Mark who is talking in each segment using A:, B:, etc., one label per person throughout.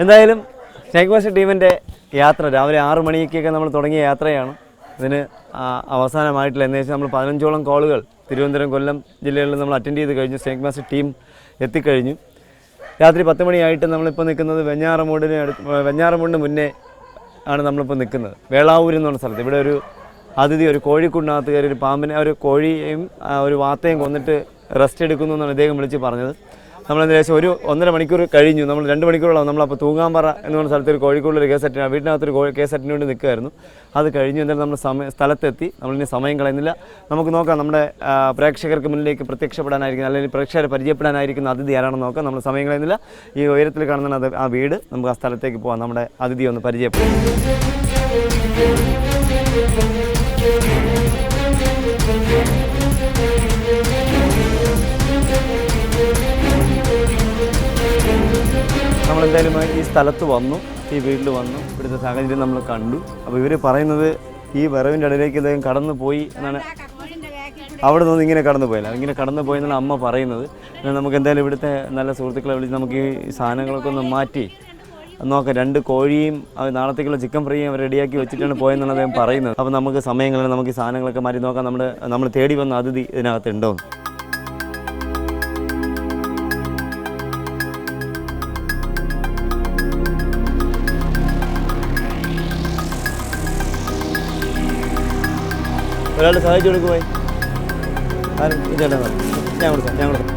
A: എന്തായാലും snake master ടീമിൻ്റെ യാത്ര രാവിലെ 6 മണിക്കൊക്കെ നമ്മൾ തുടങ്ങിയ യാത്രയാണ്. ഇതിന് അവസാനമായിട്ടില്ല. എന്ന് വെച്ചാൽ നമ്മൾ 15ഓളം കോളുകൾ തിരുവനന്തപുരം, കൊല്ലം ജില്ലകളിൽ നമ്മൾ അറ്റൻഡ് ചെയ്ത് കഴിഞ്ഞു. സ്നേക്ക് മാസ്റ്റർ ടീം എത്തിക്കഴിഞ്ഞു. രാത്രി 10 മണിയായിട്ട് നമ്മളിപ്പോൾ നിൽക്കുന്നത് വെഞ്ഞാറമൂടിന് മുന്നേ ആണ് നമ്മളിപ്പോൾ നിൽക്കുന്നത്. വേളാവൂർ എന്ന് പറഞ്ഞ സ്ഥലത്ത്. ഇവിടെ ഒരു അതിഥി ഒരു കോഴിക്കുണ്ടിനകത്ത് കയറി ഒരു പാമ്പിനെ, ഒരു കോഴിയെയും ഒരു വാത്തയും കൊന്നിട്ട് റെസ്റ്റ് എടുക്കുന്നു എന്നാണ് ഇദ്ദേഹം വിളിച്ച് പറഞ്ഞത്. നമ്മളേകദേശം 1.5 മണിക്കൂർ കഴിഞ്ഞു. നമ്മൾ 2 മണിക്കൂറോളം നമ്മളപ്പോൾ തൂങ്ങാമ്പറ എന്ന് പറഞ്ഞ സ്ഥലത്ത് ഒരു കോഴിക്കോടിലൊരു കേസ് അറ്റൻഡ്, വീട്ടിനകത്തൊരു കേസ് അറ്റൻഡ് വേണ്ടി നിൽക്കുമായിരുന്നു. അത് കഴിഞ്ഞു. എന്തായാലും നമ്മൾ സ്ഥലത്തെത്തി. നമ്മളിനി സമയം കളയുന്നില്ല. നമുക്ക് നോക്കാം നമ്മുടെ പ്രേക്ഷകർക്ക് മുന്നിലേക്ക് പ്രത്യക്ഷപ്പെടാനായിരിക്കും, അല്ലെങ്കിൽ പ്രേക്ഷകരെ പരിചയപ്പെടാനായിരിക്കുന്ന അതിഥി ആരാണെന്ന് നോക്കാം. നമ്മൾ സമയം കളയുന്നില്ല. ഈ ഉയരത്തിൽ കാണുന്ന ആ വീട്, നമുക്ക് ആ സ്ഥലത്തേക്ക് പോകാം. നമ്മുടെ അതിഥിയെ ഒന്ന് പരിചയപ്പെടാം. നമ്മളെന്തായാലും ഈ സ്ഥലത്ത് വന്നു, ഈ വീട്ടിൽ വന്നു. ഇവിടുത്തെ സാഹചര്യം നമ്മൾ കണ്ടു. അപ്പോൾ ഇവർ പറയുന്നത് ഈ വിറവിൻ്റെ ഇടയിലേക്ക് ഇദ്ദേഹം കടന്നു പോയി എന്നാണ്. അവിടെ നിന്ന് ഇങ്ങനെ കടന്നു പോയില്ല, ഇങ്ങനെ കടന്നു പോയെന്നാണ് അമ്മ പറയുന്നത്. നമുക്ക് എന്തായാലും ഇവിടുത്തെ നല്ല സുഹൃത്തുക്കളെ വിളിച്ച് നമുക്ക് ഈ സാധനങ്ങളൊക്കെ ഒന്ന് മാറ്റി നോക്കാം. 2 കോഴിയും നാളത്തേക്കുള്ള ചിക്കൻ ഫ്രൈയും അവർ റെഡിയാക്കി വെച്ചിട്ടാണ് പോയെന്നാണ് അദ്ദേഹം പറയുന്നത്. അപ്പോൾ നമുക്ക് സമയങ്ങളിൽ നമുക്ക് ഈ സാധനങ്ങളൊക്കെ മാറ്റി നോക്കാം. നമ്മൾ തേടി വന്ന അതിഥി ഇതിനകത്ത് ഉണ്ടോയെന്ന്. ഒരാൾ സഹായിച്ചു കൊടുക്കുമായി. ചേട്ടാ ഞാൻ കൊടുക്കാം.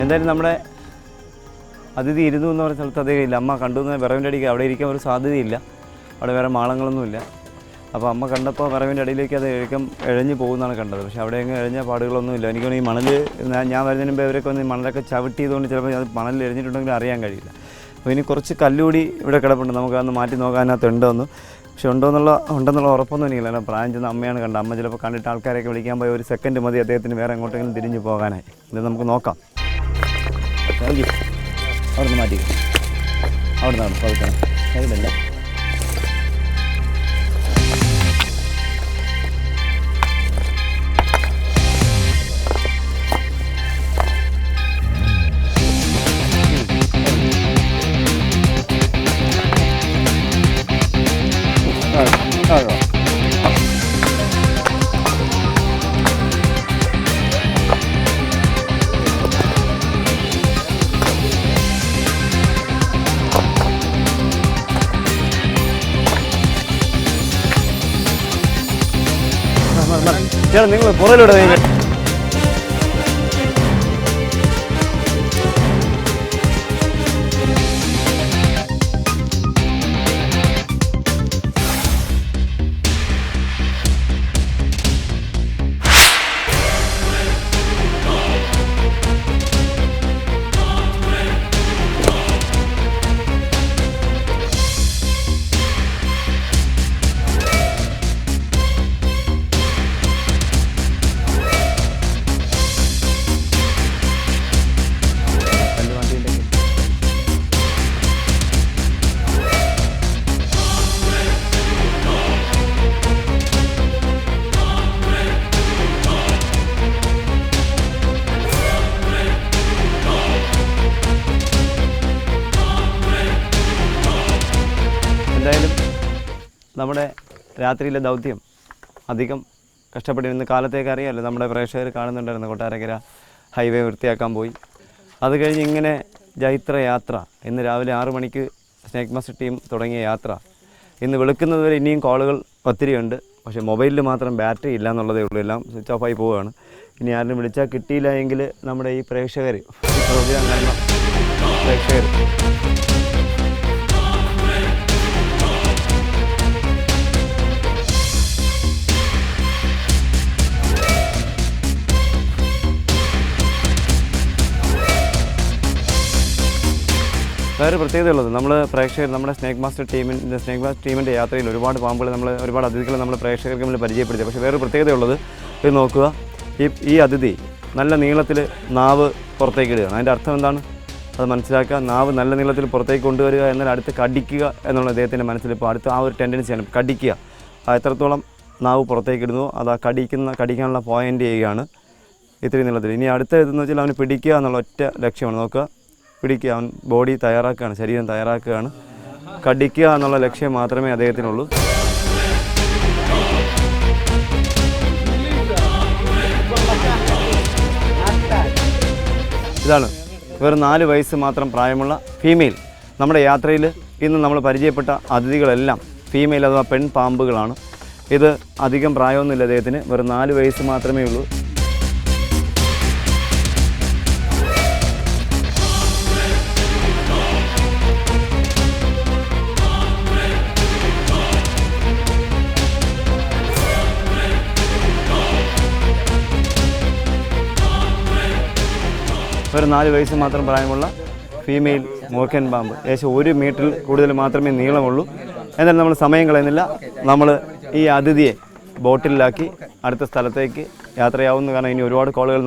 A: എന്തായാലും നമ്മുടെ അതിഥി ഇരുന്നു എന്ന് പറഞ്ഞ സ്ഥലത്ത് അദ്ദേഹം ഇല്ല. അമ്മ കണ്ടു എന്ന് വിറവിൻ്റെ അടിക്ക് അവിടെ ഇരിക്കാൻ ഒരു സാധ്യതയില്ല. അവിടെ വേറെ മാളങ്ങളൊന്നുമില്ല. അപ്പോൾ അമ്മ കണ്ടപ്പോൾ വിറവിൻ്റെ അടിയിലേക്ക് അത് ഇഴഞ്ഞു പോകുന്നതാണ് കണ്ടത്. പക്ഷേ അവിടെ എങ്ങനെ ഇഴഞ്ഞ പാടുകളൊന്നുമില്ല. എനിക്കൊന്ന് ഈ മണൽ ഞാൻ വരുന്നതിന് മുമ്പ് ഇവരൊക്കെ ഒന്ന് ഈ മണലൊക്കെ ചവിട്ടി ചെയ്തുകൊണ്ട് ചിലപ്പോൾ അത് മണലിൽ എറിഞ്ഞിട്ടുണ്ടെങ്കിൽ അറിയാൻ കഴിയില്ല. അപ്പോൾ ഇനി കുറച്ച് കല്ലുകൂടി ഇവിടെ കിടപ്പുണ്ട്. നമുക്കതൊന്ന് മാറ്റി നോക്കാൻ അതിനകത്ത് ഉണ്ടോയെന്ന്. പക്ഷെ ഉണ്ടെന്നുള്ള ഉറപ്പൊന്നും എനിക്കില്ല. കാരണം പ്രായം ചെന്ന അമ്മയാണ് കണ്ടത്. അമ്മ ചിലപ്പോൾ കണ്ടിട്ട് ആൾക്കാരെയൊക്കെ വിളിക്കാൻ പോയി 1 സെക്കൻഡ് മതി അദ്ദേഹത്തിന് വേറെ എങ്ങോട്ടെങ്കിലും തിരിഞ്ഞു പോകാനായി. ഇത് നമുക്ക് നോക്കാം. അവിടെ നിന്ന് മാറ്റി, അവിടെ നിന്നാണ് പതുക്കണം, സൈഡല്ല. ചേട്ടാ നിങ്ങൾ പുറയിലൂടെ നീങ്ങ. എന്തായാലും നമ്മുടെ രാത്രിയിലെ ദൗത്യം അധികം കഷ്ടപ്പെട്ടിരുന്ന കാലത്തേക്ക് അറിയാമല്ലോ. നമ്മുടെ പ്രേക്ഷകർ കാണുന്നുണ്ടായിരുന്നു. കൊട്ടാരക്കര ഹൈവേ വൃത്തിയാക്കാൻ പോയി. അത് കഴിഞ്ഞ് ഇങ്ങനെ ജൈത്രയാത്ര. ഇന്ന് രാവിലെ 6 മണിക്ക് സ്നേക്ക് മാസ്റ്റർ ടീം തുടങ്ങിയ യാത്ര. ഇന്ന് വെളുക്കുന്നതുവരെ ഇനിയും കോളുകൾ ഒത്തിരിയുണ്ട്. പക്ഷേ മൊബൈലിൽ മാത്രം ബാറ്ററി ഇല്ല എന്നുള്ളതേ ഉള്ളൂ. എല്ലാം സ്വിച്ച് ഓഫായി പോവുകയാണ്. ഇനി ആരും വിളിച്ചാൽ കിട്ടിയില്ല എങ്കിൽ നമ്മുടെ ഈ പ്രേക്ഷകർ വേറെ പ്രത്യേകതയുള്ളത് നമ്മൾ പ്രേക്ഷകർ നമ്മുടെ സ്നേക്ക് മാസ്റ്റർ ടീമിൻ്റെ യാത്രയിൽ ഒരുപാട് പാമ്പുകൾ ഒരുപാട് അതിഥികളെ നമ്മൾ പ്രേക്ഷകർക്ക് മുന്നിൽ പരിചയപ്പെടുത്തി. പക്ഷേ വേറെ പ്രത്യേകതയുള്ളത് ഇത് നോക്കുക, ഈ അതിഥി നല്ല നീളത്തിൽ നാവ് പുറത്തേക്ക് ഇടുകയാണ്. അതിൻ്റെ അർത്ഥം എന്താണ് അത് മനസ്സിലാക്കുക. നാവ് നല്ല നീളത്തിൽ പുറത്തേക്ക് കൊണ്ടുവരിക എന്നാൽ അടുത്ത് കടിക്കുക എന്നുള്ള അദ്ദേഹത്തിൻ്റെ മനസ്സിൽ ഇപ്പോൾ അടുത്ത ആ ഒരു ടെൻഡൻസിയാണ് കടിക്കുക. എത്രത്തോളം നാവ് പുറത്തേക്ക് ഇടുന്നു അത് ആ കടിക്കാനുള്ള പോയിൻ്റ് ചെയ്യുകയാണ് ഇത്രയും നീളത്തിൽ. ഇനി അടുത്ത ഇതെന്ന് വെച്ചാൽ അവന് പിടിക്കുക എന്നുള്ള ഒറ്റ ലക്ഷ്യമാണ്. നോക്കുക, പിടിക്കുക, അവൻ ബോഡി തയ്യാറാക്കുകയാണ്, ശരീരം തയ്യാറാക്കുകയാണ്. കടിക്കുക എന്നുള്ള ലക്ഷ്യം മാത്രമേ അദ്ദേഹത്തിനുള്ളൂ. ഇതാണ് വെറും 4 വയസ്സ് മാത്രം പ്രായമുള്ള ഫീമെയിൽ. നമ്മുടെ യാത്രയിൽ ഇന്ന് നമ്മൾ പരിചയപ്പെട്ട അതിഥികളെല്ലാം ഫീമെയിൽ അഥവാ പെൺ പാമ്പുകളാണ്. ഇത് അധികം പ്രായമൊന്നുമില്ല അദ്ദേഹത്തിന്, വെറും 4 വയസ്സ് മാത്രമേ ഉള്ളൂ. വെറും 4 വയസ്സ് മാത്രം പ്രായമുള്ള ഫീമെയിൽ മൂർഖൻ പാമ്പ്. ഏകദേശം 1 മീറ്ററിൽ കൂടുതൽ മാത്രമേ നീളമുള്ളൂ. എന്നാലും നമ്മൾ സമയം കളയുന്നില്ല. നമ്മൾ ഈ അതിഥിയെ ബോട്ടിലാക്കി അടുത്ത സ്ഥലത്തേക്ക് യാത്രയാവുന്നു. കാരണം ഇനി ഒരുപാട് കോളുകൾ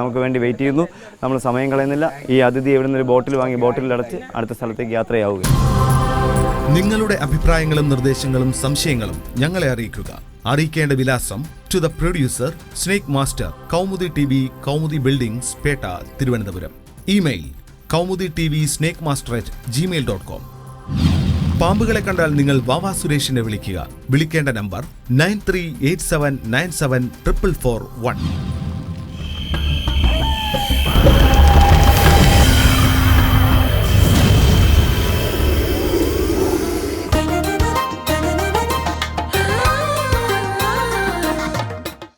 A: നമുക്ക് വേണ്ടി വെയിറ്റ് ചെയ്യുന്നു. നമ്മൾ സമയം കളയുന്നില്ല. ഈ അതിഥിയെ ഇവിടെ നിന്ന് ഒരു ബോട്ടിൽ വാങ്ങി ബോട്ടിലടച്ച് അടുത്ത സ്ഥലത്തേക്ക് യാത്രയാവുക.
B: നിങ്ങളുടെ അഭിപ്രായങ്ങളും നിർദ്ദേശങ്ങളും സംശയങ്ങളും ഞങ്ങളെ അറിയിക്കുക. അറിയിക്കേണ്ട വിലാസം: to the producer, snake master, Kaumudi TV, Kaumudi buildings, Pettah, Thiruvananthapuram. Email kaumudi.tvsnakemaster@gmail.com. പാമ്പുകളെ കണ്ടാൽ നിങ്ങൾ വാവാ സുരേഷിനെ വിളിക്കുക. വിളിക്കേണ്ട നമ്പർ 9387974441.